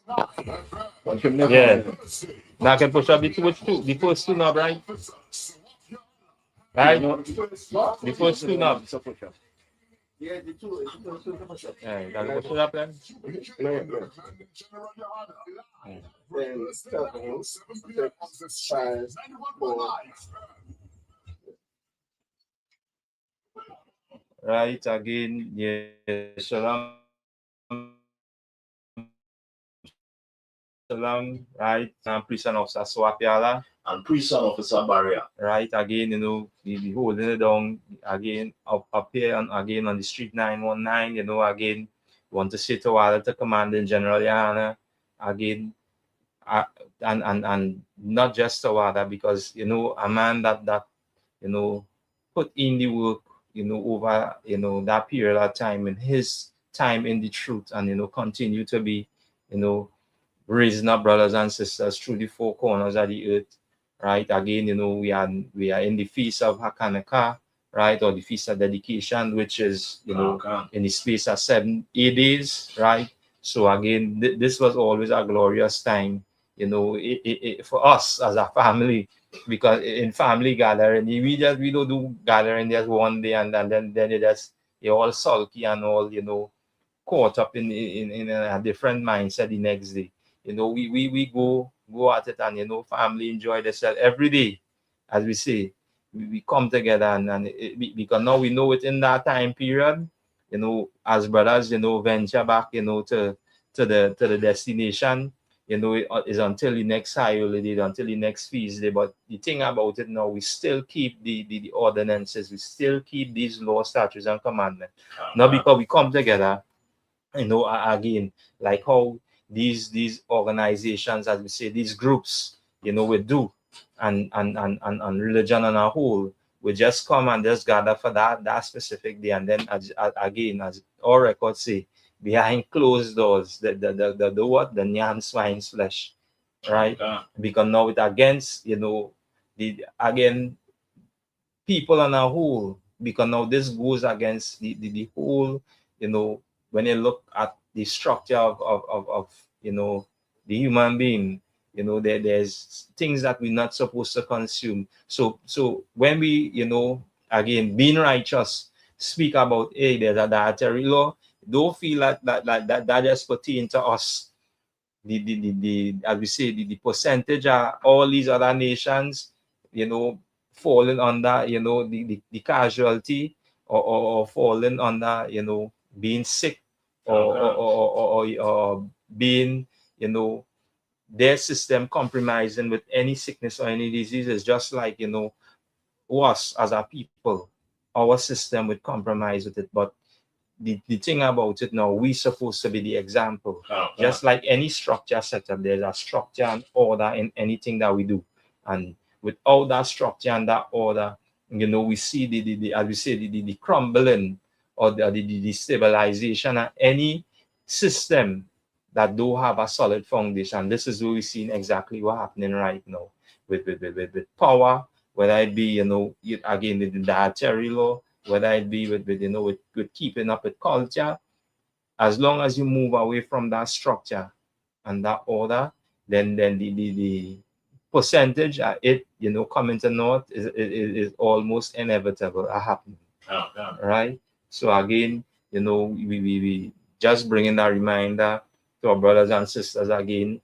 Yeah. Now I can push up the first two knob, right? Right? The first two knobs. Yeah, that's the push up then. Right again, yes, Salam, right? And prison officer Swapiala. And prison officer barrier. Right again, the holding it down again up here and again on the street 919, again, want to say to all the commanding general Yana again, uh, and not just Tawada, because a man that put in the work over that period of time and his time in the truth, and continue to be you know raising our brothers and sisters through the four corners of the earth, right? Again, we are in the feast of Hakanaka, right, or the feast of dedication, which is in the space of 7 8 days, right? So again, this was always a glorious time, for us as a family, because in family gathering, we don't do gathering just one day, and then you're all sulky and all, caught up in a different mindset the next day. We go at it, and family enjoy themselves every day, as we say. We come together, because now we know within that time period, as brothers, venture back, to the destination, is until the next high holiday, until the next feast day. But the thing about it now, we still keep the ordinances, we still keep these laws, statutes, and commandments. Not because we come together, again, like how these organizations, as we say, these groups, we do, and religion on a whole, we just come and just gather for that specific day, and then again, as our records say, behind closed doors, the what, the nyan swine's flesh, right? Because now it against, the again, people on a whole, because now this goes against the whole, when you look at the structure of the human being, there's things that we're not supposed to consume. So when we, again, being righteous, speak about, hey, there's a dietary law, don't feel like that just pertain to us. The as we say, the percentage of all these other nations, falling under, the casualty, or falling under, being sick, or being, their system compromising with any sickness or any diseases, just like, us as a people, our system would compromise with it. But the thing about it now, we supposed to be the example. Just like any structure setup, there's a structure and order in anything that we do. And without that structure and that order, we see the as we say, the crumbling, or the stabilization of any system that do have a solid foundation. This is where we're seeing exactly what happening right now with power, whether it be, again, the dietary law, whether it be with keeping up with culture. As long as you move away from that structure and that order, then the percentage of it, coming to naught is almost inevitable happening. Right? So again, we just bringing that reminder to our brothers and sisters again,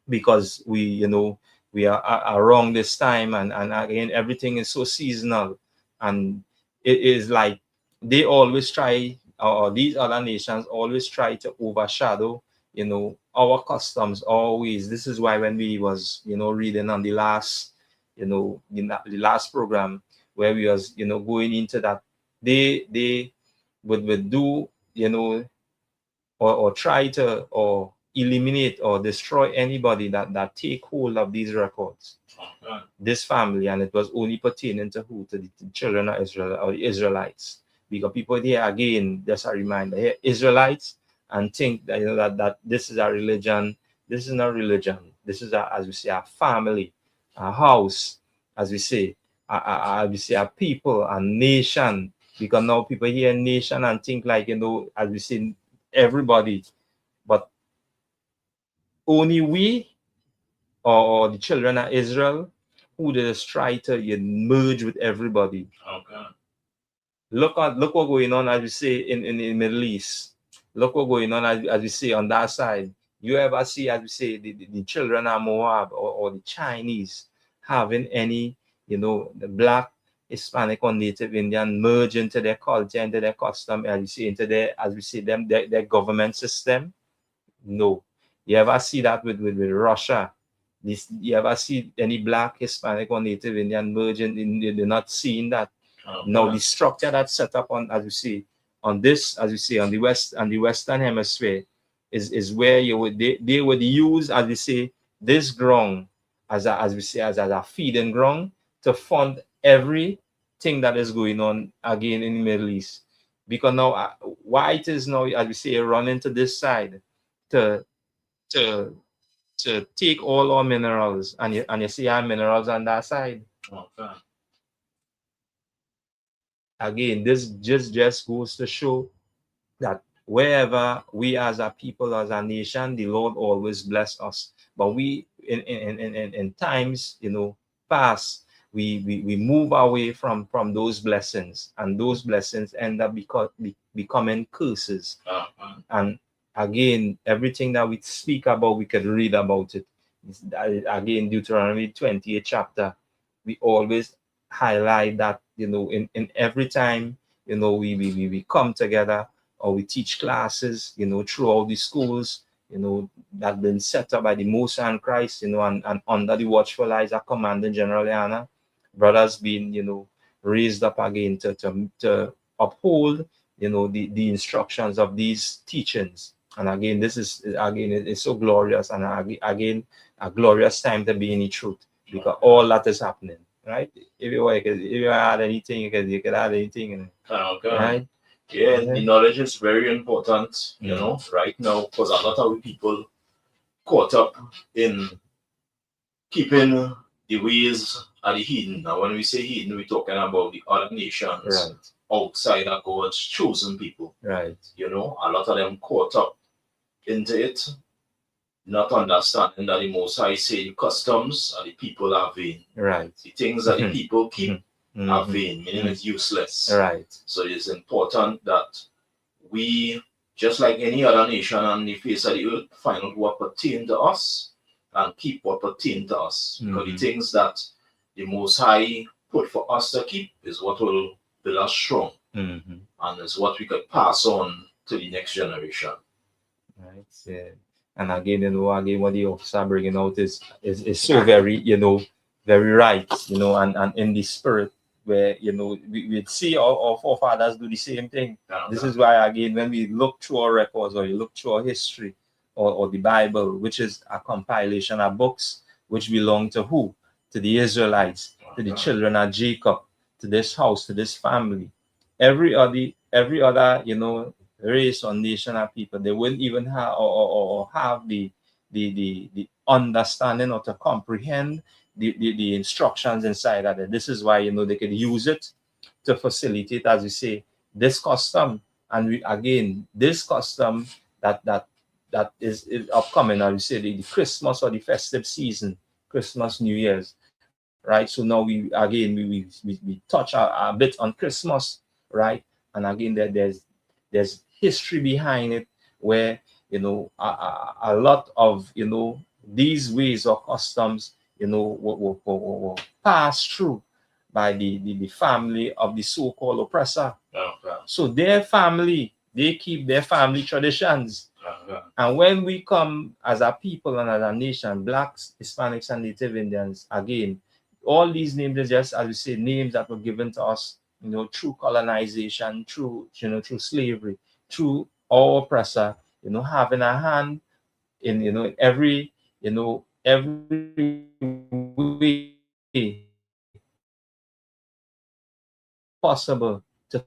because we are around this time, and again, everything is so seasonal, and it is like they always try, or these other nations always try to overshadow our customs always. This is why when we was reading on the last the last program, where we was going into that, they would do, or try to, or eliminate or destroy anybody that take hold of these records, this family. And it was only pertaining to who? To the children of Israel, or the Israelites. Because people here, again, just a reminder here, Israelites, and think that that this is a religion. This is not religion. This is as we say, a family, a house, as we say, as we say, a people, a nation. Because now people hear nation and think like, as we say, everybody. But only we or the children of Israel who just try to merge with everybody. Okay. Look what's going on, as we say, in the Middle East. Look what's going on, as we say, on that side. You ever see, as we say, the children of Moab or the Chinese having any, the black, Hispanic or Native Indian merge into their culture, into their custom, as we say, into their, as we say, their government system? No. You ever see that with Russia? You ever see any black, Hispanic, or Native Indian merging? They're not seeing that. Now the structure that's set up on, as you see, on this, as you see, on the Western Hemisphere, is where they would use, as we say, this ground as we say, as a feeding ground to fund everything that is going on again in the Middle East. Because now, why it is now, as we say, running to this side to to take all our minerals, and you see our minerals on that side. Okay. Again, this just goes to show that wherever we as a people, as a nation, the Lord always bless us. But we in times, past, we move away from those blessings, and those blessings end up becoming curses. And again, everything that we speak about, we could read about it. Again, Deuteronomy 28 chapter, we always highlight that, in every time, we come together, or we teach classes, throughout the schools, that been set up by the Most High Christ, and under the watchful eyes of Commanding General Yana. Brothers being, raised up again to uphold, the instructions of these teachings. And again, this is, again, it's so glorious, and again, a glorious time to be in the truth, because all that is happening, right? If you add anything, you could add anything, right? Yeah, the knowledge is very important, right now, because a lot of people caught up in keeping the ways of the heathen. Now, when we say heathen, we're talking about the other nations, right, outside of God's chosen people. Right. A lot of them caught up into it, not understanding that the Most High say the customs of the people are vain. Right. The things that the people keep are vain, meaning it's useless. Right. So it's important that we, just like any other nation on the face of the earth, find out what pertain to us and keep what pertain to us. Because the things that the Most High put for us to keep is what will build us strong, and is what we could pass on to the next generation. Right. Yeah. And again, again, what the officer bringing out is so very, very right, and in the spirit, where, we see our forefathers do the same thing. This is why, again, when we look through our records, or you look through our history, or the Bible, which is a compilation of books which belong to who? To the Israelites, to the children of Jacob, to this house, to this family. Every other, race or nation of people, they wouldn't even have or have the understanding, or to comprehend the instructions inside of it. This is why, they could use it to facilitate, as you say, this custom. And again, this custom that is upcoming, as you say, the Christmas or the festive season, Christmas, New Year's, right? So now we touch a bit on Christmas, right? And again, there's history behind it, where, a lot of, these ways or customs, were passed through by the family of the so-called oppressor. So their family, they keep their family traditions. And when we come as a people and as a nation, blacks, Hispanics, and Native Indians, again, all these names are just, as we say, names that were given to us, through colonization, through slavery, through our oppressor, having a hand in every, every way possible to,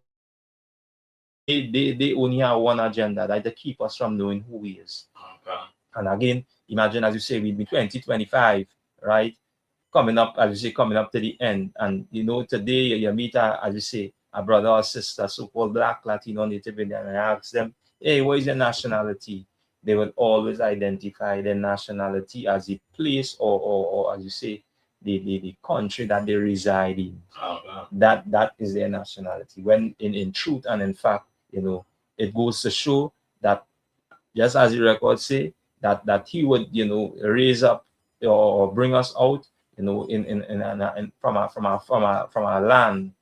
they only have one agenda, that to keep us from knowing who he is. And again, imagine, as you say, we've been 2025, right? Coming up to the end. And, today you meet, as you say, a brother or sister, so-called black, Latino, Native Indian, and I ask them, hey, what is your nationality? they will always identify their nationality as the place or as you say, the country that they reside in. That is their nationality. When in truth and in fact, it goes to show that just as the records say, that he would, raise up or bring us out, in from a land,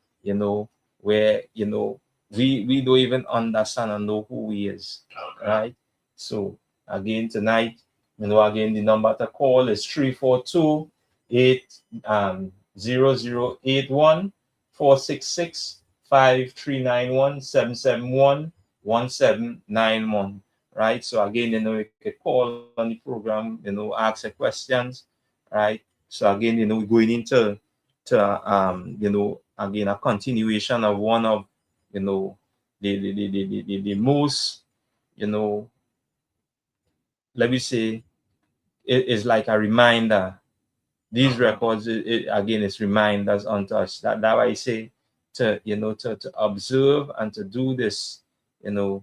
where we don't even understand and know who he is, right? So again tonight, again the number to call is 342 0081 466 5391 771 1791. Right? So again, you could call on the program, ask the questions, right? So again, we're going into again a continuation of one of the most, let me say, it is like a reminder. These records, again, it's reminders unto us. That why I say to to observe and to do this, in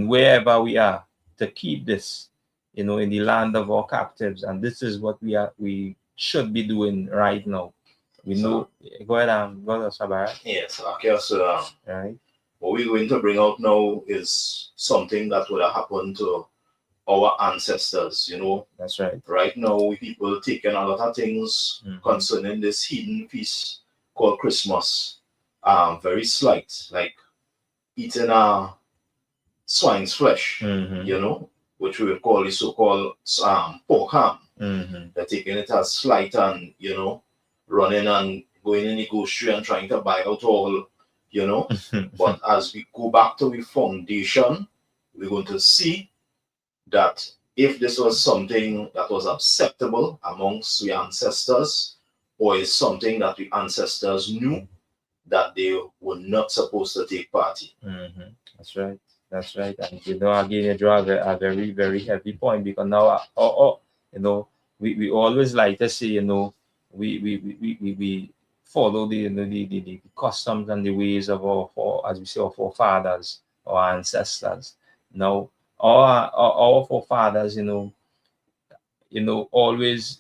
wherever we are, to keep this, in the land of our captives. And this is what we should be doing right now. We know. Go ahead, Sabara. Yes, okay. So, right. What we're going to bring out now is something that would have happened to our ancestors. That's right. Right now, people taking a lot of things concerning this hidden feast called Christmas. Very slight, like eating swine's flesh, which we would call the so-called pork ham. They're taking it as slight and, running and going in the grocery and trying to buy out all, But as we go back to the foundation, we're going to see that if this was something that was acceptable amongst the ancestors, or is something that the ancestors knew that they were not supposed to take part in. That's right. That's right. And again, you draw a very, very heavy point, because now, we always like to say, we follow the customs and the ways of as we say, our forefathers, our ancestors. Now, our forefathers, always,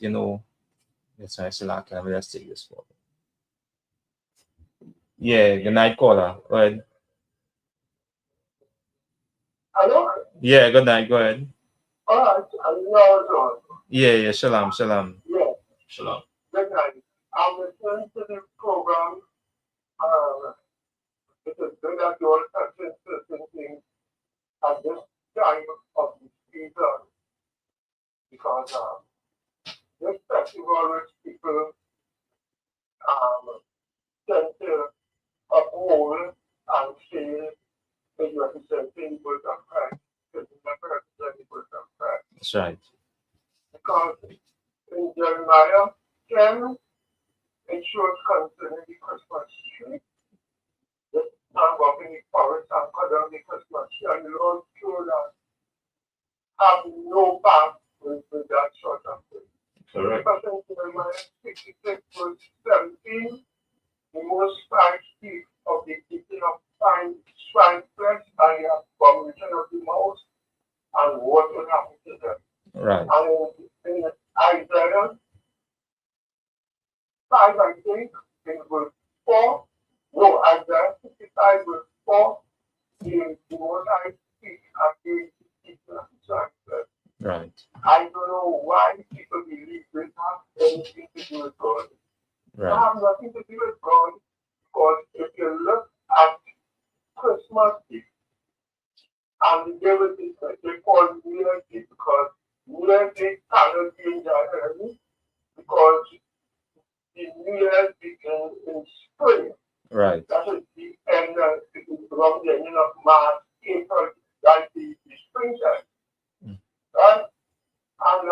let's let's take this for. Yeah, good night, caller. Go ahead. Hello? Yeah, good night. Go ahead. Yeah, shalom. Yeah, Shalom. good night. I'm listening to the program. It is good that you're touching certain things at this time of the season, because this festival which people tend to uphold and say that you represent the birth of Christ, because you never represent the birth of Christ. That's right. Because in Jeremiah 10, it shows concerning the Christmas tree. Just stand up in the forest and cut down the Christmas tree, and the Lord showed us have no part with that sort of thing. Correct. Because in Jeremiah 66, verse 17, the Most High speaks of the eating of swine flesh and the abomination of the mouse, and what will happen to them. Right. And in Isaiah 5, I think, in verse 4, no, Isaiah 55, verse 4, the Most High speaks against the eating of swine flesh. Right. I don't know why people believe this has anything to do with God. Right. It has nothing to do with God, because if you look at Christmas Eve and the day with it, they call New Year's Eve, because New Year's Eve cannot be in January, because the New Year's begins in spring. Right. That is the end, around the end of March, April, that's the springtime. Right? And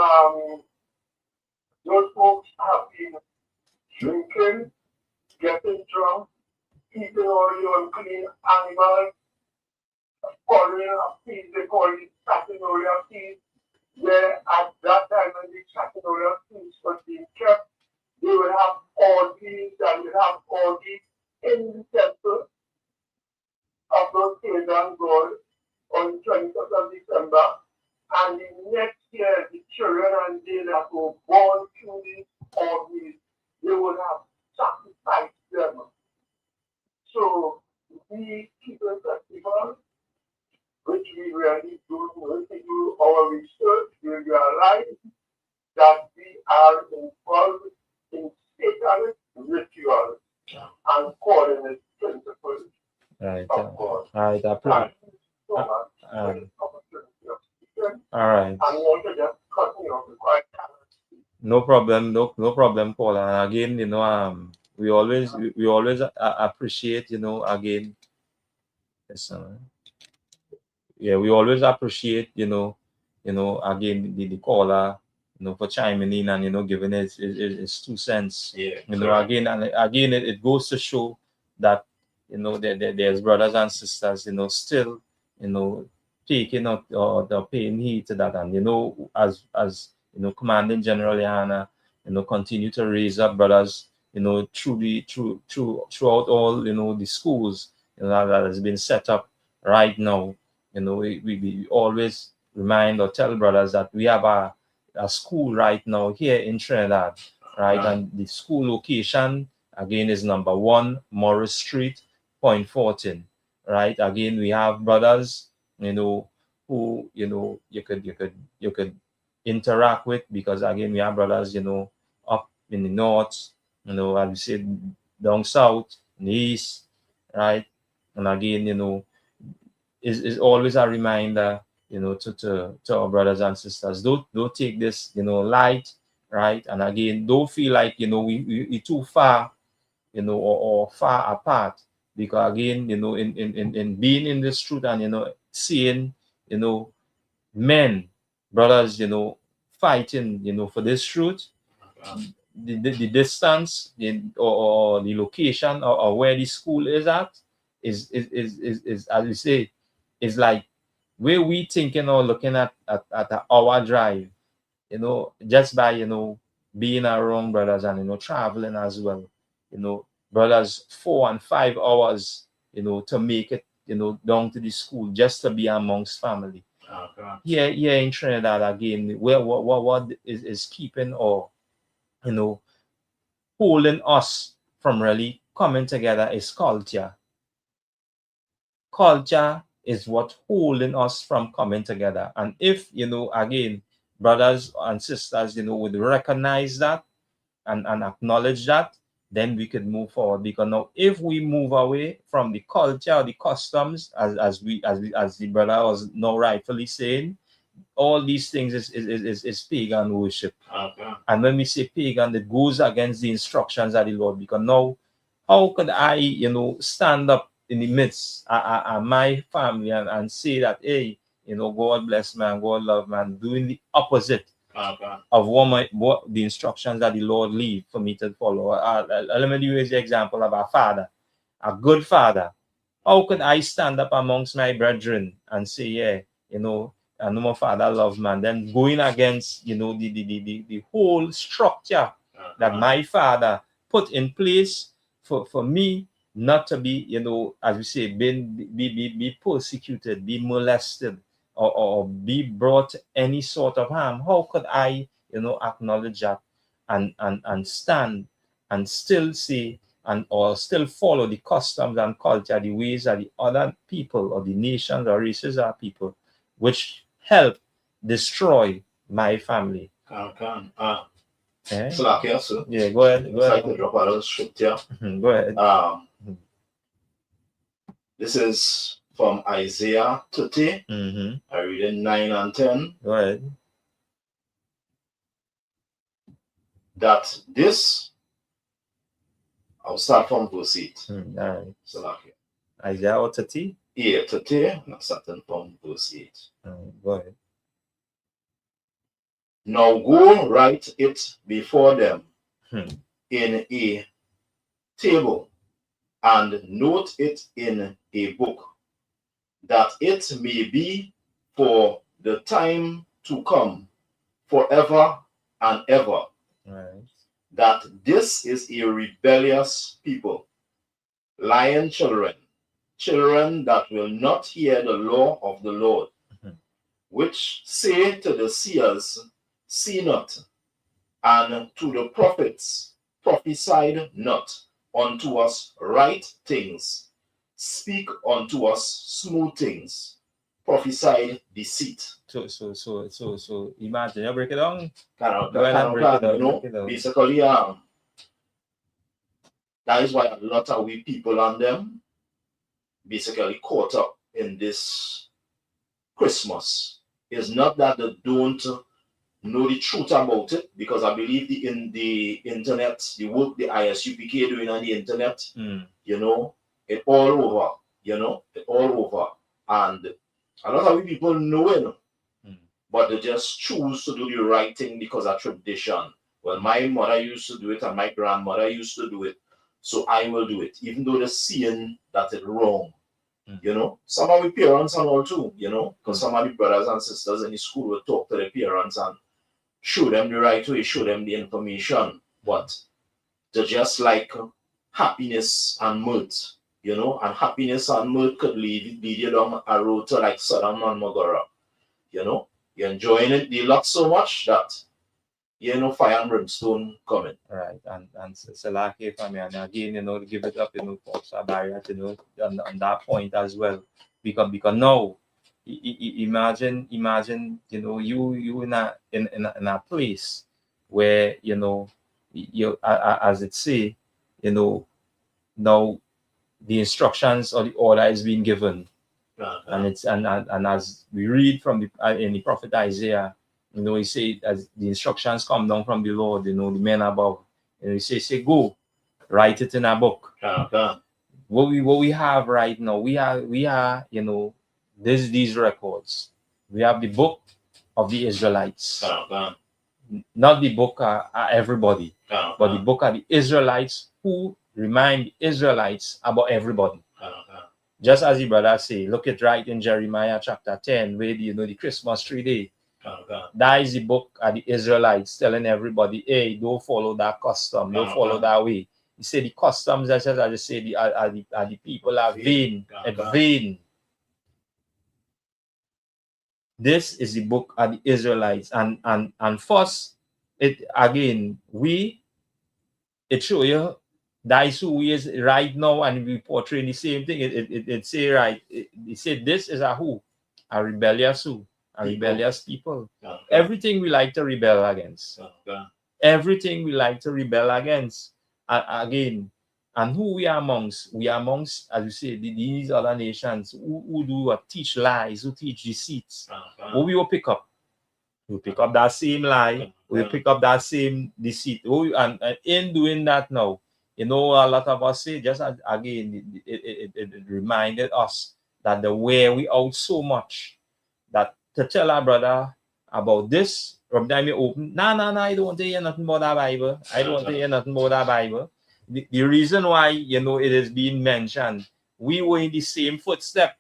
those folks have been drinking, getting drunk, eating all the unclean animals, following a feast, they call it Saturnalia feast, where at that time when the Saturnalia feast was being kept, they would have orgies, and would have orgies in the temple of those pagan gods on the 25th of December. And the next year, the children and they that were born through this ordeal, they will have sacrificed them. So we keep a festival, which we really do, when we do our research, we realize that we are involved in satanic rituals and coordinate principles Right. of God. Right. Thank you so much for Um, the opportunity of speaking. all right. And want to just cut me off before I can. No problem. No problem, Paul. And again, we always appreciate, again, yes, yeah, we always appreciate, again, the caller, for chiming in and, giving his 2 cents. Yeah. Again, and again, it goes to show that, there's brothers and sisters, still, taking up or the paying heed to that. And, as Commanding General Yana, continue to raise up brothers, throughout all, the schools, that has been set up right now. We always remind or tell brothers that we have a school right now here in Trinidad, right? And the school location again is number 1 Morris Street, Point 14, right? Again, we have brothers, who you could interact with, because again we have brothers, up in the north, as we said, down south, in the east, right? And again, is always a reminder, to our brothers and sisters. Don't take this, light, right? And again, don't feel like, we too far, or far apart. Because again, in being in this truth and, seeing, men, brothers, fighting, for this truth, the distance, or the location, or where the school is at, is as we say, is like where we thinking or looking at an hour drive, just by being around brothers and traveling as well, brothers 4 and 5 hours, to make it, down to the school, just to be amongst family. Here in Trinidad again, where what is keeping or holding us from really coming together is culture. Culture is what holding us from coming together. And if, again, brothers and sisters, would recognize that and acknowledge that, then we could move forward. Because now, if we move away from the culture or the customs, as the brother was now rightfully saying, all these things is pagan worship. And when we say pagan, it goes against the instructions of the Lord. Because now, how could I, stand up in the midst of my family and say that, hey, God bless man, God love man, doing the opposite of what the instructions that the Lord leave for me to follow. Let me use the example of a father, a good father. How could I stand up amongst my brethren and say, yeah, I know my father love man, then going against, the whole structure that my father put in place for me not to be, as we say, be persecuted, be molested, or be brought any sort of harm. How could I, acknowledge that and stand and still say or still follow the customs and culture, the ways of the other people or the nations or races or people, which help destroy my family? Yeah, so yeah, go ahead. Go ahead. To drop out of scripture. Go ahead. This is from Isaiah 30. I read in 9 and 10. Go ahead. That this, I'll start from verse 8. All right. So Isaiah 30? Yeah, 30, starting from verse 8. Go ahead. Now go write it before them in a table, and note it in a book, that it may be for the time to come, forever and ever, Right. that this is a rebellious people, lying children that will not hear the law of the Lord, which say to the seers, see not, and to the prophets, prophesy not unto us right things, speak unto us smooth things, prophesy deceit. So imagine, you break it down. Basically, that is why a lot of we people on them basically caught up in this Christmas. It's not that they don't know the truth about it, because I believe in the internet, the work the ISUPK doing on the internet, you know, it all over, it all over. And a lot of people know it, but they just choose to do the right thing because of tradition. Well, my mother used to do it and my grandmother used to do it, so I will do it, even though they're seeing that it's wrong. Some of the parents and all too, because some of the brothers and sisters in the school will talk to their parents and show them the right way, show them the information. But they're just like happiness and mirth, and happiness and mirth could lead you down a road to like Sodom and Gomorrah. You're enjoying it, the lot so much that fire and brimstone coming. Right, and so like if I mean, and again, to give it up, folks are barrier, on that point as well, because now, imagine, you in a place where you as it say, now the instructions or the order is being given, and it's and as we read from in the prophet Isaiah. He say as the instructions come down from the Lord, the men above, and he say go, write it in a book. What we have right now, we are these records. We have the book of the Israelites, not the book everybody, but the book of the Israelites who remind the Israelites about everybody. Just as the brother say, look at right in Jeremiah chapter 10, where the Christmas tree day. That is the book of the Israelites telling everybody, hey, don't follow that custom, don't follow that way. He said the customs, as I say, the people are vain, vain. This is the book of the Israelites, and first, it again, it show you that is who we is right now, and we portray the same thing. It say right, it said this is a rebellious who. Rebellious people. Everything we like to rebel against. Everything we like to rebel against. Again, and who we are amongst? We are amongst, as you say, these other nations who do teach lies, who teach deceits. What we will pick up? We pick up that same lie. We pick up that same deceit. And in doing that now, a lot of us say, just as, again, it reminded us that the way we out so much that to tell our brother about this, from time you open, no, I don't want to hear nothing about that Bible. I don't want to hear nothing about that Bible. The reason why, it is being mentioned, we were in the same footstep.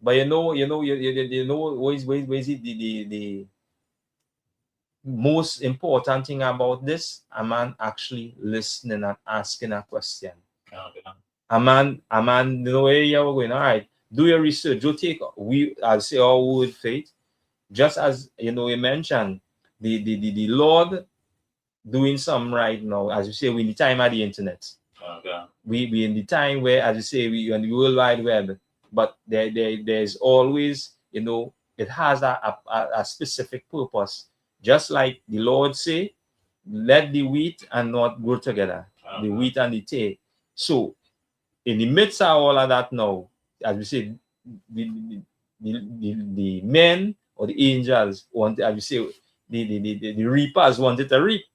But what is it, the most important thing about this? A man actually listening and asking a question. A man, where you are going, all right, do your research, you take, I'll say our word faith. Just as you mentioned, the Lord doing something right now, as you say, we in the time of the internet. We in the time where, as you say, we on the World Wide Web, but there's always, it has a specific purpose. Just like the Lord say, let the wheat and not grow together, the wheat and the tare. So in the midst of all of that now, as we say, the men or the angels want, as you say, the reapers wanted to reap.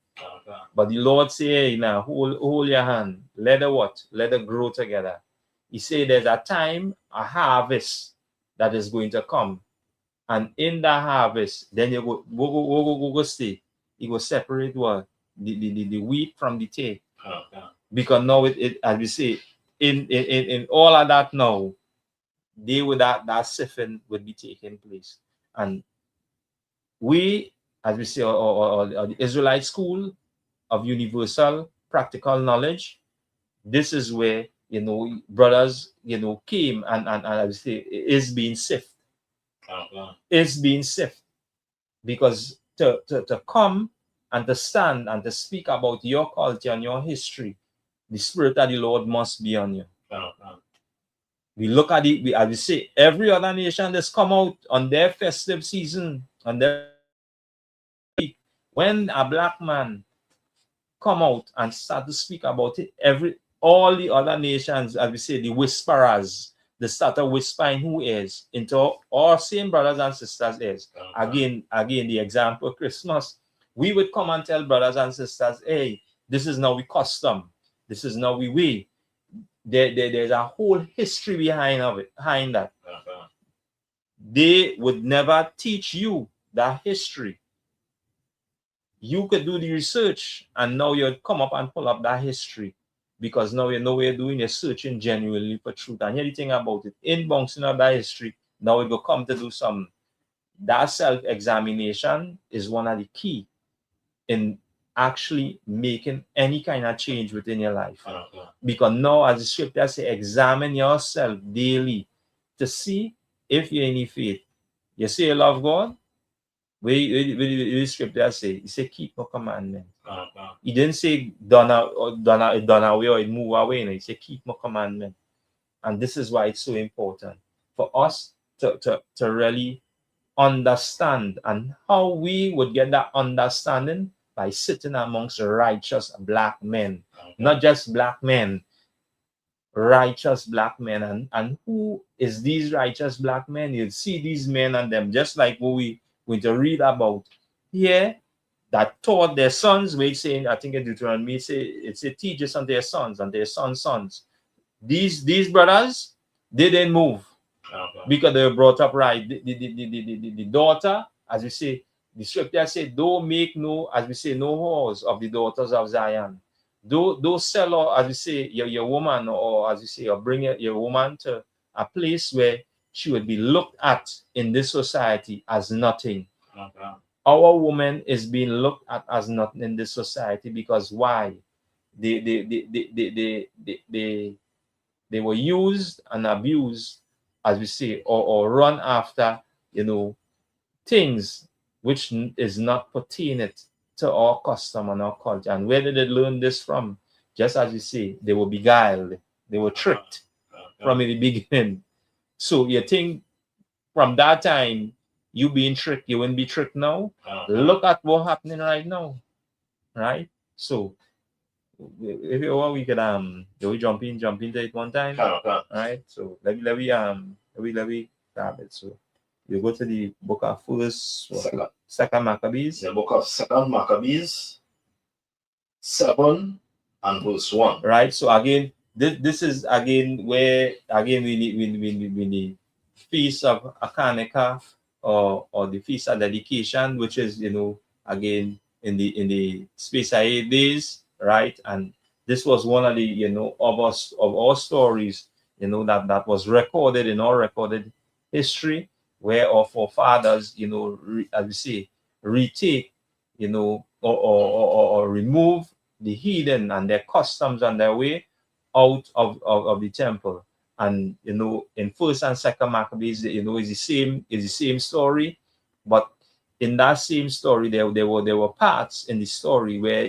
But the Lord say, hey, now hold your hand. Let it grow together. He said there's a time, a harvest that is going to come. And in that harvest, then you go stay. It will separate what? The wheat from the tare. Because now it as we say, in all of that now, that sifting would be taking place. And we, as we say, or the Israelite School of Universal Practical Knowledge, this is where, brothers, came and as we say, is being sifted. is being sifted. Because to come and to stand and to speak about your culture and your history, the Spirit of the Lord must be on you. We look at it, as we say, every other nation that's come out on their festive season, on their when a black man come out and start to speak about it, all the other nations, as we say, the whisperers, they started whispering who is into our same brothers and sisters is. Again, the example Christmas, we would come and tell brothers and sisters, hey, this is now we custom, this is now we way. There's a whole history behind that. They would never teach you that history. You could do the research and now you'd come up and pull up that history, because now you know what you're doing, you're searching genuinely for truth. And here's the thing about it, in bouncing up that history, now we will come to do some, that self-examination is one of the key in actually making any kind of change within your life. Because now, as the scripture says, examine yourself daily to see if you're in any faith. You say you love God, where the scripture say, he said keep my commandment. He didn't say done away or move away. He said keep my commandment. And this is why it's so important for us to really understand, and how we would get that understanding by sitting amongst righteous black men, not just black men, righteous black men. And who is these righteous black men? You'll see these men and them, just like what we going to read about here, that taught their sons. We say, I think in Deuteronomy, it teaches on their sons and their sons. These brothers, they didn't move because they were brought up right. The daughter, as we say, the scripture said, don't make no, as we say, no whores of the daughters of Zion. Don't sell, as we say, your woman, or as we say, or bring your woman to a place where she would be looked at in this society as nothing. Our woman is being looked at as nothing in this society, because why? They were used and abused, as we say, or run after, things which is not pertinent to our custom and our culture. And where did they learn this from? Just as we say, they were beguiled, they were tricked from the beginning. So you think from that time, you being tricked, you wouldn't be tricked now? Look at what's happening right now, right? So if you want, we could we jump into it one time, right? So let me grab it. So you go to the book of Second Maccabees. The book of Second Maccabees, 7 and verse 1. Right. So again, this is again where again we need feast of Hanukkah or the feast of dedication, which is again in the space of 8 days, right? And this was one of the of our stories that was recorded in our recorded history, where our forefathers as we say retake or remove the heathen and their customs and their way out of the temple. And in First and Second Maccabees, is the same story, but in that same story there were parts in the story where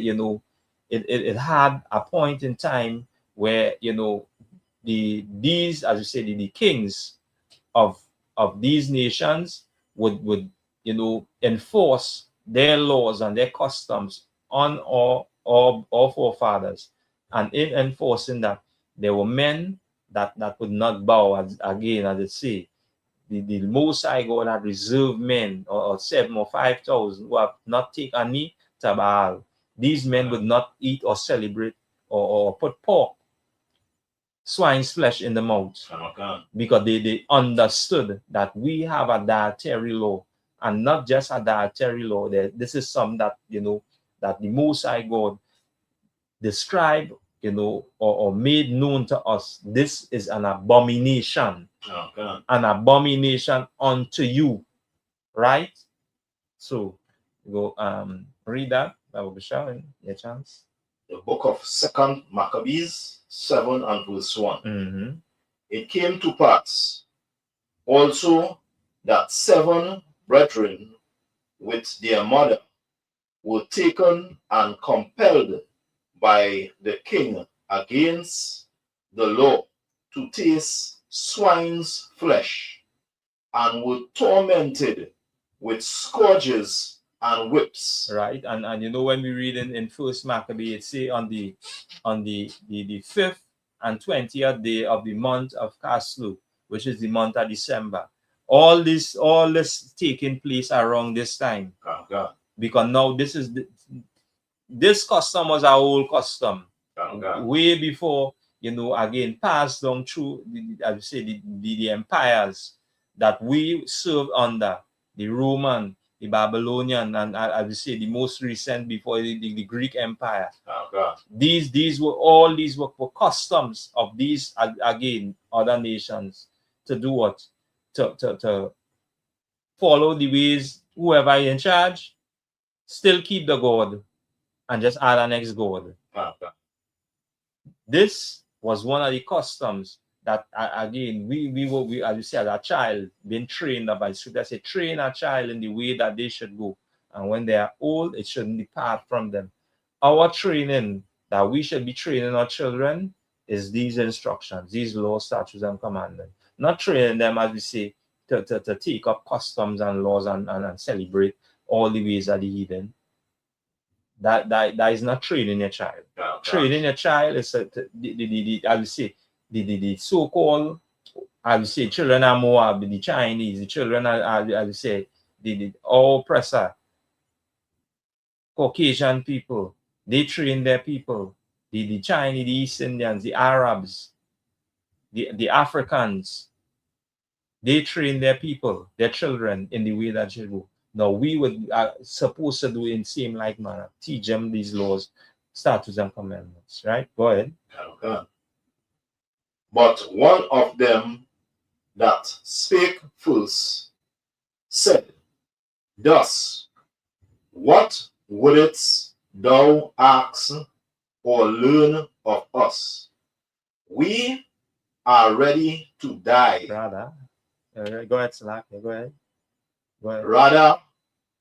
it had a point in time where these, as you say, the kings of these nations would enforce their laws and their customs on our forefathers. And in enforcing that, there were men that would not bow, as it say. The Most High God had reserved men, or 7 or 5,000, who have not taken a knee to Baal. These men would not eat or celebrate or put pork, swine's flesh in the mouth, because they understood that we have a dietary law, and not just a dietary law. This is something that that the Most High God described or made known to us. This is an abomination, an abomination unto you, right? So go read that. That will be showing your chance. The book of Second Maccabees, 7 and verse 1. Mm-hmm. It came to pass also that 7 brethren with their mother were taken and compelled by the king against the law to taste swine's flesh, and were tormented with scourges and whips. Right, and you know, when we read in First Maccabee, it say on the 5th and 20th day of the month of Caslu, which is the month of December. All this taking place around this time. Oh, God. Because now this custom was our old custom. Oh, God. Way before, you know, again, passed down through the empires that we served under, the Roman, the Babylonian, and I would say the most recent before the Greek Empire. Oh, God. These were customs of these, again, other nations to do what? To follow the ways, whoever in charge, still keep the God and just add an next God. Oh, God. This was one of the customs that, again, we as you say, as a child, being trained by Scripture. Say, train a child in the way that they should go, and when they are old, it shouldn't depart from them. Our training that we should be training our children is these instructions, these laws, statutes, and commandments. Not training them, as we say, to take up customs and laws and celebrate all the ways of the heathen. That is not training your child. Oh, Training your child is I would say the so-called, I would say, children of Moab, the Chinese, the children I would say the all oppressor, Caucasian people. They train their people. The Chinese, the East Indians, the Arabs, the Africans. They train their people, their children, in the way that should go. Now we would supposed to do in same like manner, teach them these laws, statutes, and commandments. Right? Go ahead. Okay. But one of them that spake first said, Thus, what wouldst thou ask or learn of us? We are ready to die. Rather, go ahead, Slack. Go ahead. Go ahead. Rather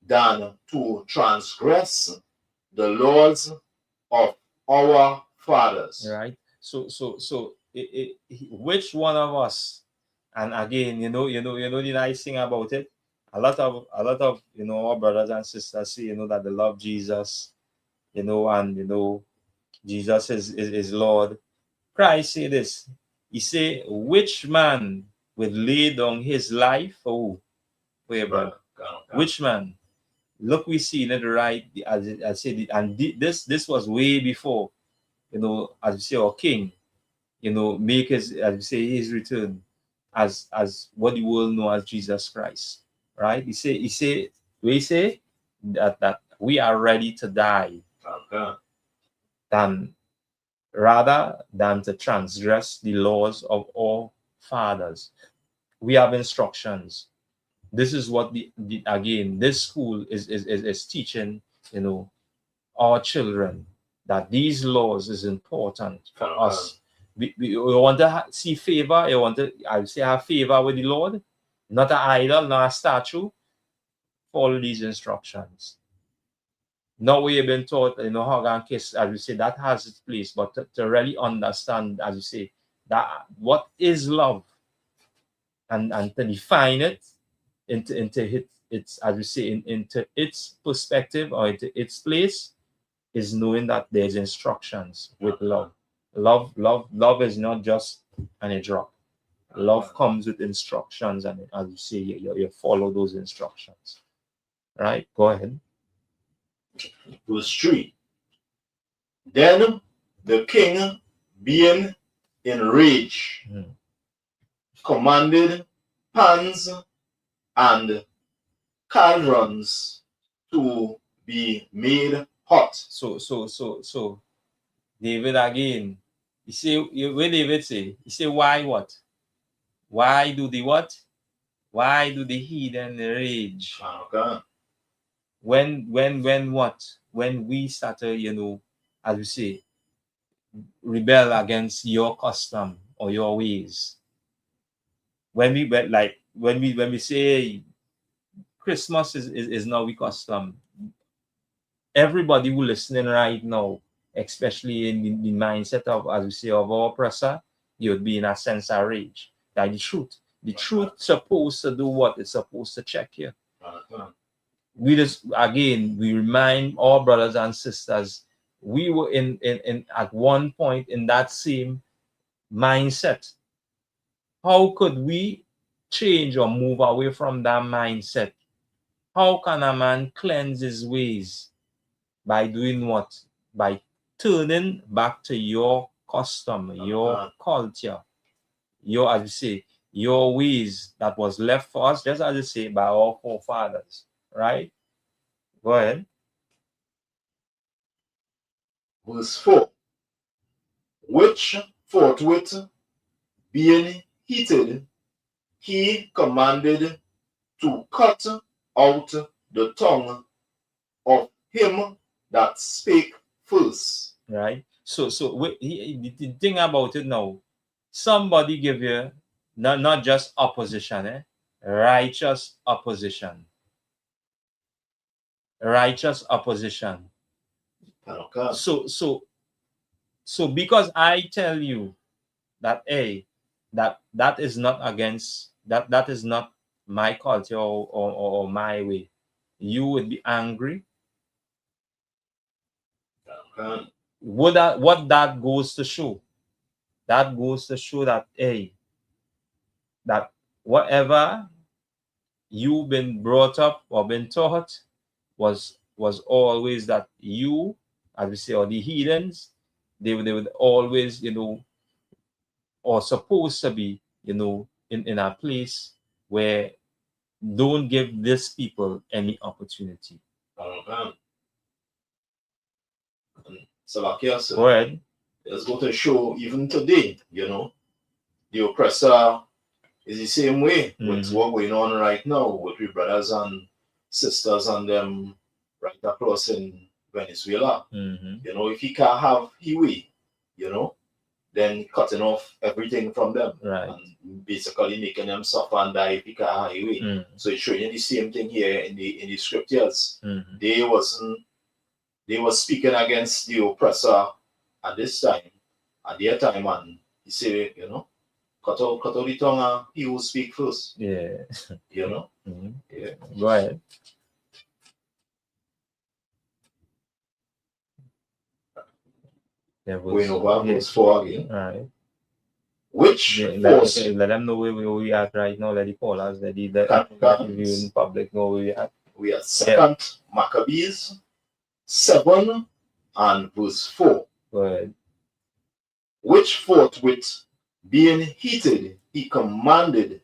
than to transgress the laws of our fathers. Right. So which one of us? And again, you know the nice thing about it. A lot of our brothers and sisters say, that they love Jesus, and Jesus is Lord. Christ say this. He say, which man would lay down his life for who? For your brother. Which man? Look, we see it right, as I said, and this was way before, as we say, our king, make his, as we say, his return as what the world know as Jesus Christ. Right? He say that we are ready to die. Okay. Rather than to transgress the laws of our fathers. We have instructions. This is what again, this school is teaching, our children, that these laws is important for us. We want to see favor. You want to, I would say, have favor with the Lord, not an idol, not a statue. Follow these instructions. Now we have been taught, hug and kiss, as we say, that has its place, but to really understand, as you say, that what is love, and to define it into its, as we say, into its perspective or into its place, is knowing that there's instructions with love. Love is not just an airdrop. Love comes with instructions, and as you say, you follow those instructions. Right? Go ahead. Verse 3. Then the king, being enraged, commanded pans and cauldrons to be made hot. So David again, you see, where David say, he say, why what? Why do the what? Why do the heathen rage? Okay. When what? When we started, as we say, rebel against your custom or your ways. When we went, like when we say Christmas is now we custom, everybody who listening right now, especially in the mindset of, as we say, of our oppressor, you would be in a sense of rage. That the truth. The truth supposed to do what it's supposed to check here. We just, again, we remind our brothers and sisters, we were in at one point in that same mindset. How could we change or move away from that mindset? How can a man cleanse his ways? By doing what? By turning back to your custom, your culture, your, as you say, your ways that was left for us, just as you say, by our forefathers, right? Go ahead. Verse 4. Which forthwith being heated, he commanded to cut out the tongue of him that spake first. Right. So the thing about it now, somebody give you not just opposition, righteous opposition. Righteous opposition. Okay. So because I tell you that that is not against that is not my culture or my way, you would be angry. Okay. What that goes to show? That goes to show that that whatever you've been brought up or been taught was always that you, as we say, or the heathens, they would always, or supposed to be, in a place where don't give these people any opportunity. Okay. So like you said, Go ahead. it's going to show even today, the oppressor is the same way with what going on right now with we brothers and sisters and them right across in Venezuela. If he can't have his way, then cutting off everything from them, Right, and basically making them suffer and die if he can't have his way. So it's showing you the same thing here in the scriptures. They were speaking against the oppressor at this time, at their time, and he said, cut out the tongue, he will speak first. yeah. Yeah. Go ahead. Going over verse 4 again. Right. Which let them know where we at right now. Let the callers, let the in public know where we at. We are 2 Maccabees 7 and verse 4. Go ahead. Which forthwith being heated, he commanded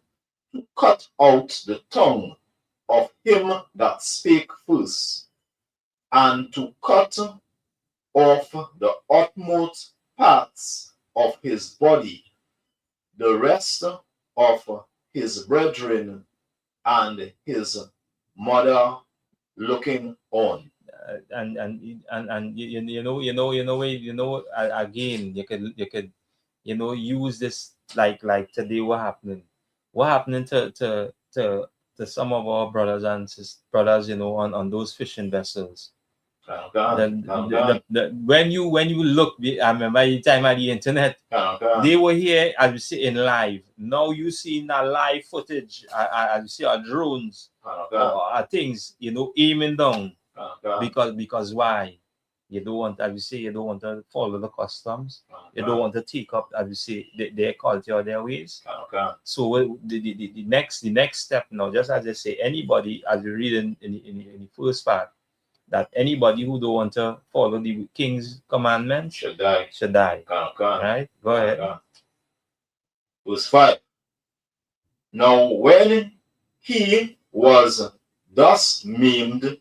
to cut out the tongue of him that spake first, and to cut off the utmost parts of his body, the rest of his brethren and his mother looking on. And again, you could use this like today. What happening to some of our brothers and brothers, on those fishing vessels. When you look, I remember the time at the internet, they were here, as we see, in live. Now you see in a live footage, as you see, our drones or things, aiming down. Because why? You don't want, as you say, you don't want to follow the customs. You don't want to take up, as you say, their culture or their ways. So the next step now, just as I say, anybody, as you read in the first part, that anybody who don't want to follow the king's commandments should die. Right? Go ahead. Verse 5. Now when he was thus maimed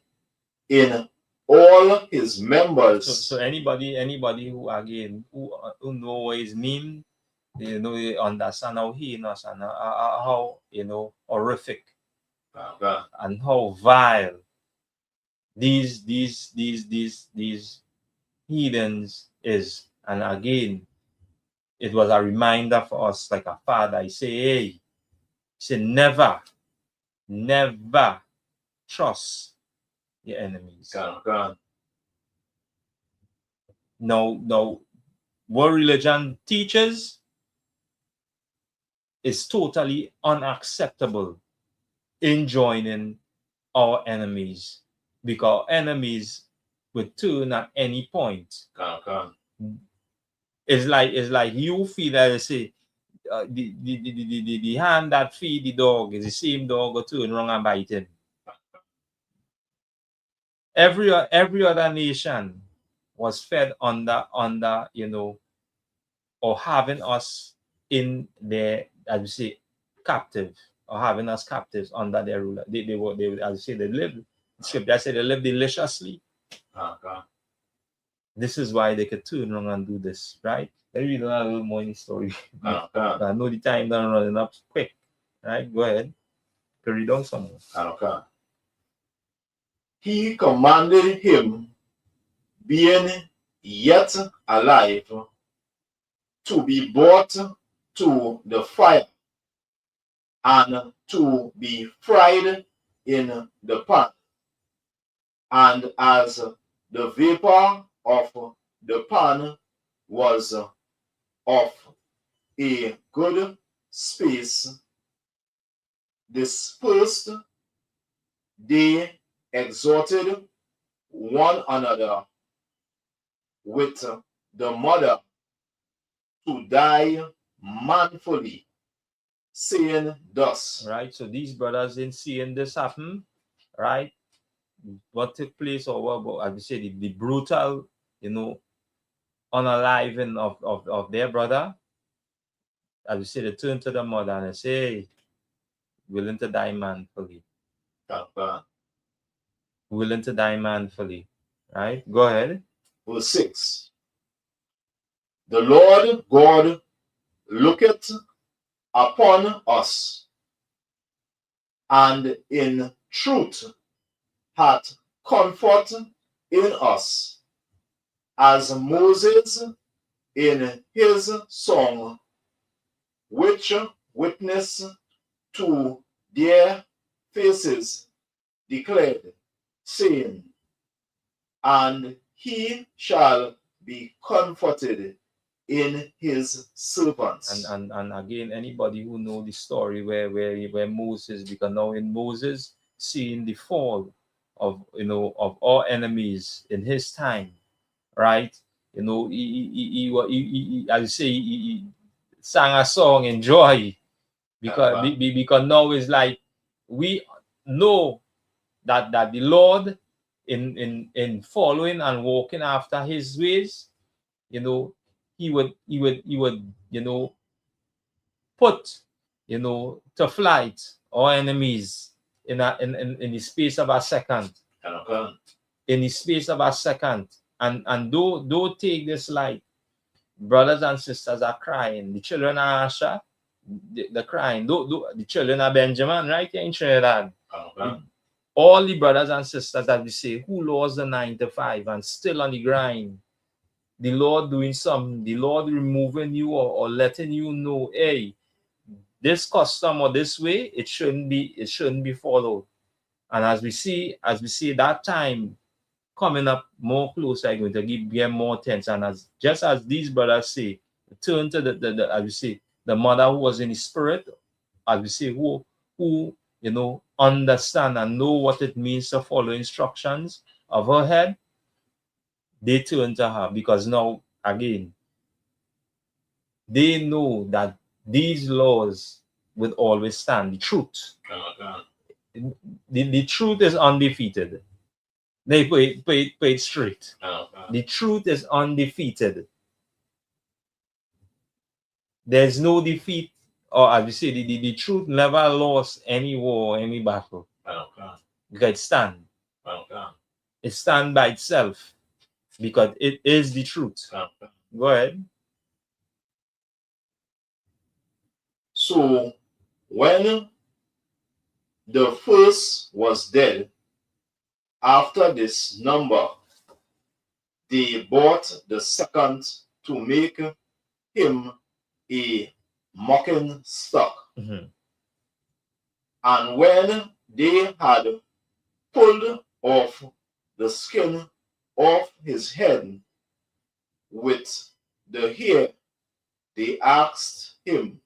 in all his members. So anybody who again who know what is mean, they understand how heinous and how horrific and how vile these heathens is. And again, it was a reminder for us, like a father. I say, hey, Say never, never trust your enemies. Now, what religion teaches is totally unacceptable in joining our enemies, because enemies would turn at any point. It's like you feel that they say the hand that feed the dog is the same dog go turn wrong and bite him. Every other nation was fed under or having us in their, as you say, captive, or having us captives under their ruler. They as you say, they lived. Scripture said they lived deliciously. This is why they could turn around and do this, right? Let me read a little more in the story. I know the time done running up quick. Right? Go ahead. To read on some more. He commanded him, being yet alive, to be brought to the fire, and to be fried in the pan. And as the vapor of the pan was of a good space dispersed, they exhorted one another with the mother to die manfully, saying thus. Right, so these brothers in seeing this happen, right, what took place, or what, as we say, the brutal, unaliving of their brother, as we say, they turn to the mother and they say, hey, willing to die manfully. Willing to die manfully. Right? Go ahead. Verse 6. The Lord God looketh upon us, and in truth hath comfort in us, as Moses in his song, which witness to their faces declared, saying, and he shall be comforted in his servants. And again, anybody who know the story where Moses, because now in Moses seeing the fall of of our enemies in his time, right? He as you say, he sang a song in joy, because now it's like we know that the Lord in following and walking after his ways, he would put to flight our enemies in the space of a second. In the space of a second. And don't take this light. Brothers and sisters are crying. The children are Asha, they're crying. The children are Benjamin, right here in Trinidad. All the brothers and sisters, as we say, who lost the 9 to 5 and still on the grind. The Lord doing something, the Lord removing you or letting you know, hey, this custom or this way, it shouldn't be followed. And as we see that time coming up more close, I'm going to get more tense. And just as these brothers say, turn to the as we say, the mother who was in the spirit, as we say, who understand and know what it means to follow instructions of her head, they turn to her, because now again they know that these laws will always stand. The truth, the truth is undefeated. They play it straight. The truth is undefeated. There's no defeat, or as we say, the truth never lost any war, any battle. Because it stands. It stands by itself, because it is the truth. Go ahead. So when the first was dead, after this number, they bought the second to make him a mocking stock. And when they had pulled off the skin off his head with the hair, they asked him,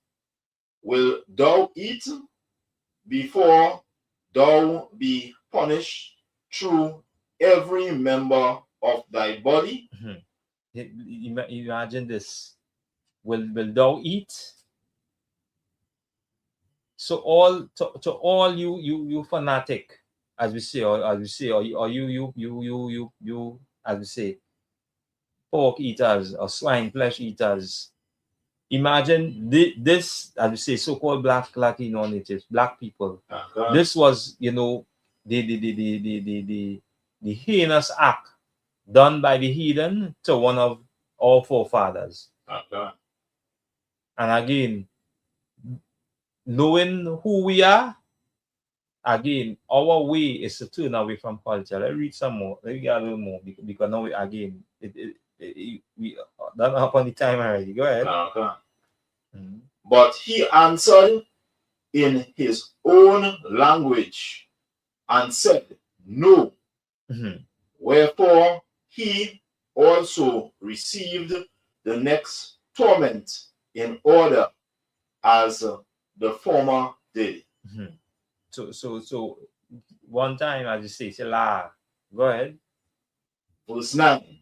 Will thou eat before thou be punished through every member of thy body? Imagine this. Will thou eat? So all to all you fanatic, as we say, or you as we say, pork eaters or swine flesh eaters. Imagine this, as we say, so-called black Latino natives, black people. This was, the heinous act done by the heathen to one of our forefathers. And again, knowing who we are, again, our way is to turn away from culture. Let's read some more. Let me get a little more because now we don't have any time already. Go ahead. But he answered in his own language and said, No. Wherefore he also received the next torment in order as the former did. So one time, as you say la. Go ahead. Verse 9.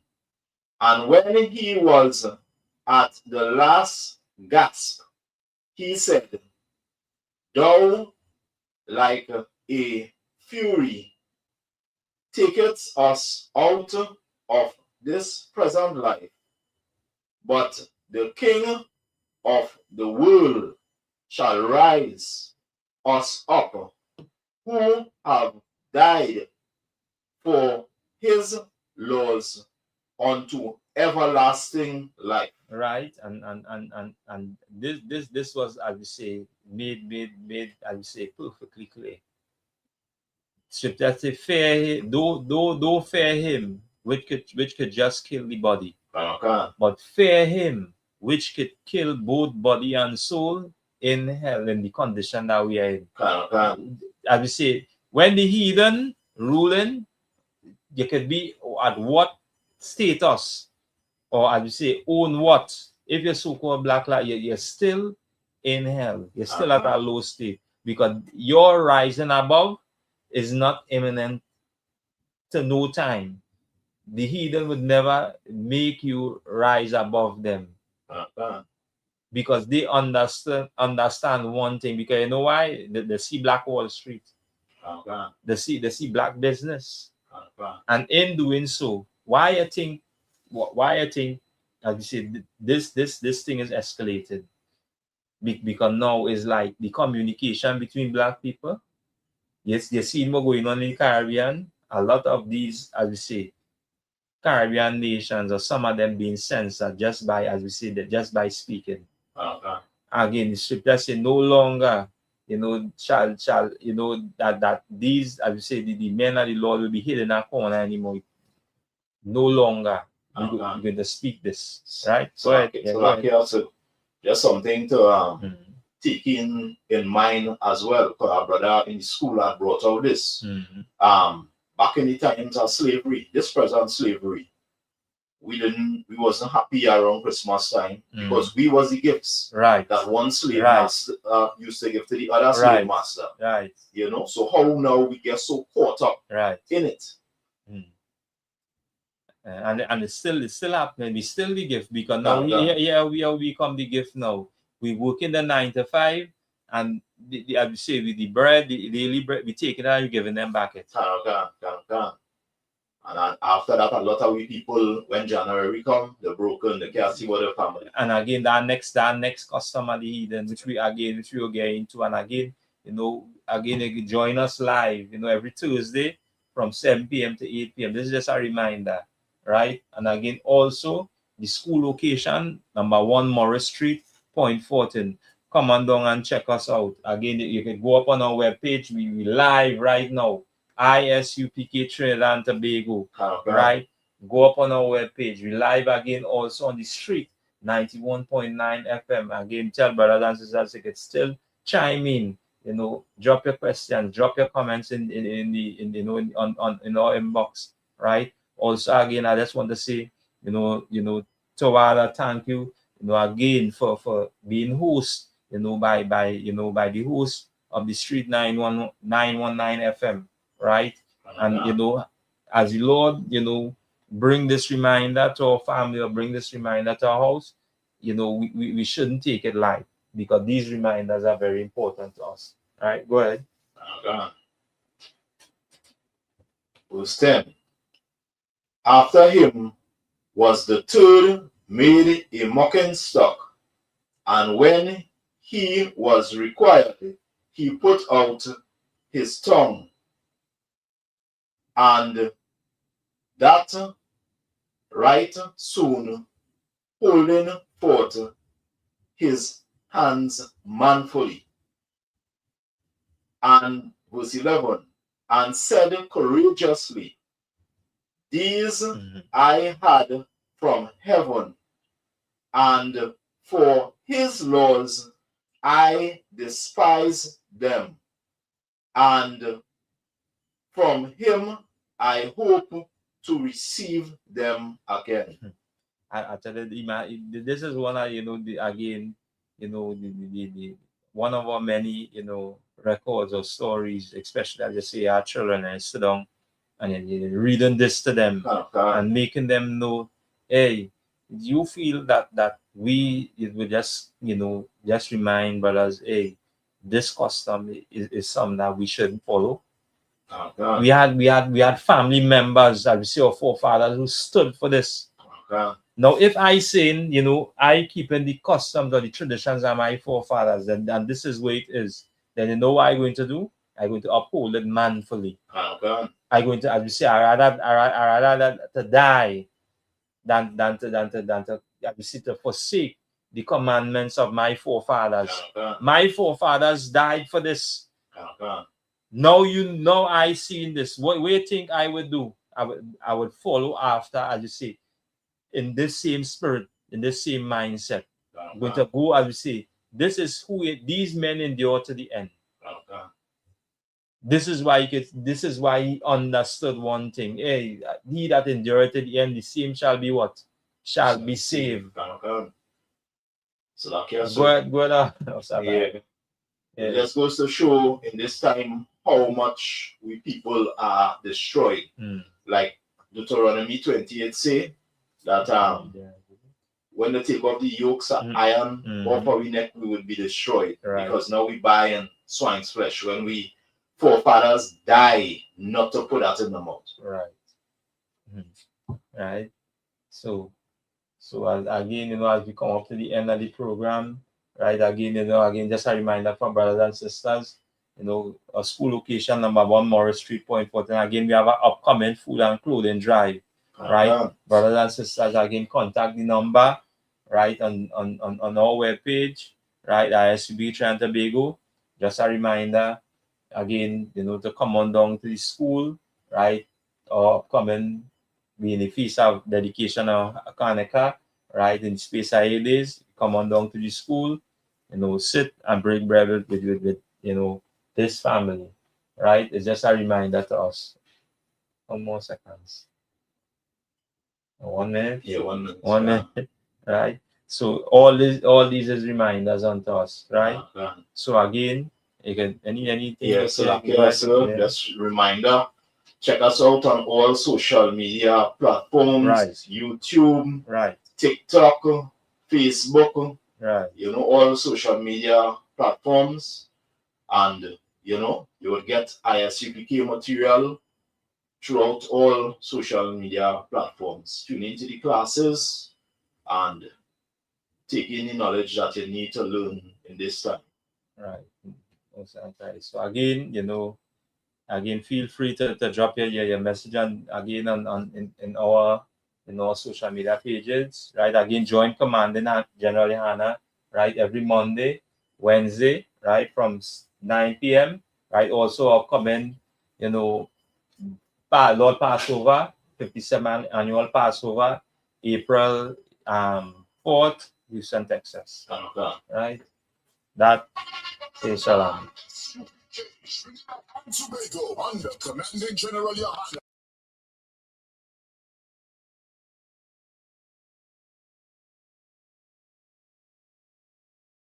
And when he was at the last gasp, he said, Thou, like a fury, takest us out of this present life, but the King of the world shall rise us up, who have died for his laws unto everlasting life. Right, and this was, as we say, made as we say, perfectly clear. Scripture say, fear him, though fear him, which could just kill the body, but fear him which could kill both body and soul in hell, in the condition that we are in. As we say, when the heathen ruling, you could be at what status, or as we say, own what. If you're so-called black light, you're still in hell. You're still at a low state, because your rising above is not imminent to no time. The heathen would never make you rise above them, because they understand one thing. Because you know why? They see Black Wall Street. They see black business. And in doing so, why I think, as you say, this thing is escalated, because now is like the communication between black people. Yes, you see more going on in the Caribbean. A lot of these, as we say, Caribbean nations, or some of them being censored just by, as we say, just by speaking. Again, the scripture say no longer, shall that these, as we say, the men of the Lord will be hid in a corner anymore. No longer. You're going to speak this, right? So also just something to take in mind as well, because our brother in the school had brought out this. Back in the times of slavery, this present slavery, we wasn't happy around Christmas time, because we was the gifts that one slave master used to give to the other slave master. So how now we get so caught up in it. And it's still happening. We still the gift, because now we become the gift now. We work in the 9 to 5, and I would say with the bread, the daily bread, we take it and we giving them back it. And after that, a lot of we people, when January come, they're broken, they can't see what their family. And again, that next customer, the heathen, which we will get into, and again, they join us live, every Tuesday from 7 p.m. to 8 p.m. This is just a reminder, right? And again, also the school location, number 1 Morris Street, Point Fortin. Come on down and check us out. Again, you can go up on our webpage. We live right now. ISUPK Trinidad and Tobago, right? Go up on our webpage. We live again also on the street, 91.9 FM. Again, tell brothers and sisters they can still chime in. drop your questions, drop your comments in our inbox, right? Also, again, I just want to say, Tawala, thank you, again for being host, by the host of the Street 919 FM, right? And as the Lord, bring this reminder to our family or bring this reminder to our house, we shouldn't take it light, because these reminders are very important to us. All right, go ahead. Verse 10. After him was the third made a mocking stock, and when he was required, he put out his tongue, and that right soon, holding forth his hands manfully. And verse 11, and said courageously, these I had from heaven, and for his laws I despise them, and from him I hope to receive them again. I tell you, this is one of, one of our many, records or stories, especially as you say, our children, and sit down and reading this to them and making them know, hey, you feel that it will just, just remind brothers, hey, this custom is something that we shouldn't follow. We had family members, as we say, our forefathers, who stood for this. Now, if I say, I keep in the customs or the traditions of my forefathers, and this is where it is, then what I'm going to do? I'm going to uphold it manfully. I'm going to, as we say, I rather to die than to forsake the commandments of my forefathers. My forefathers died for this. Now I see in this. What do you think I would do? I would follow after, as you say, in this same spirit, in this same mindset. I'm going to go, as we say, this is who these men endure to the end. This is why he understood one thing. Hey, he that endureth to the end, the same shall be what? Shall be saved. So that go ahead. It just goes to show in this time how much we people are destroyed. Like Deuteronomy 28 say that when they take off the yokes of iron off our neck, we would be destroyed. Because now we buy in swine's flesh when we forefathers die not to put that in the mouth. Right. So again, as we come up to the end of the program, right, again, just a reminder for brothers and sisters, a school location, number 1 Morris Street, Point Fortin. Again, we have an upcoming food and clothing drive, right? Brothers and sisters, again, contact the number, right, on our webpage, right, ISUPK and TOBAGO. Just a reminder, again, to come on down to the school, right, or upcoming being the feast of dedication of Kaneka, right, in space of 8 days, come on down to the school, sit and break bread with this family, right? It's just a reminder to us. 1 more seconds. 1 minute? Yeah, 1 minute. 1 minute, right? So all these is reminders unto us, right? So again, you can anything. Yeah, so just reminder. Check us out on all social media platforms, YouTube, TikTok, Facebook, all social media platforms. And, you will get ISUPK material throughout all social media platforms. Tune into the classes and take in the knowledge that you need to learn in this time. Right. So again, again, feel free to drop your message in our social media pages, right? Again, join Commanding General Hannah, right, every Monday, Wednesday, right, from 9 p.m. right? Also upcoming, Lord Passover, 57th annual Passover, April 4th, Houston, Texas. Right? That is shalom. Trinidad and Tobago under Commanding General Yohana.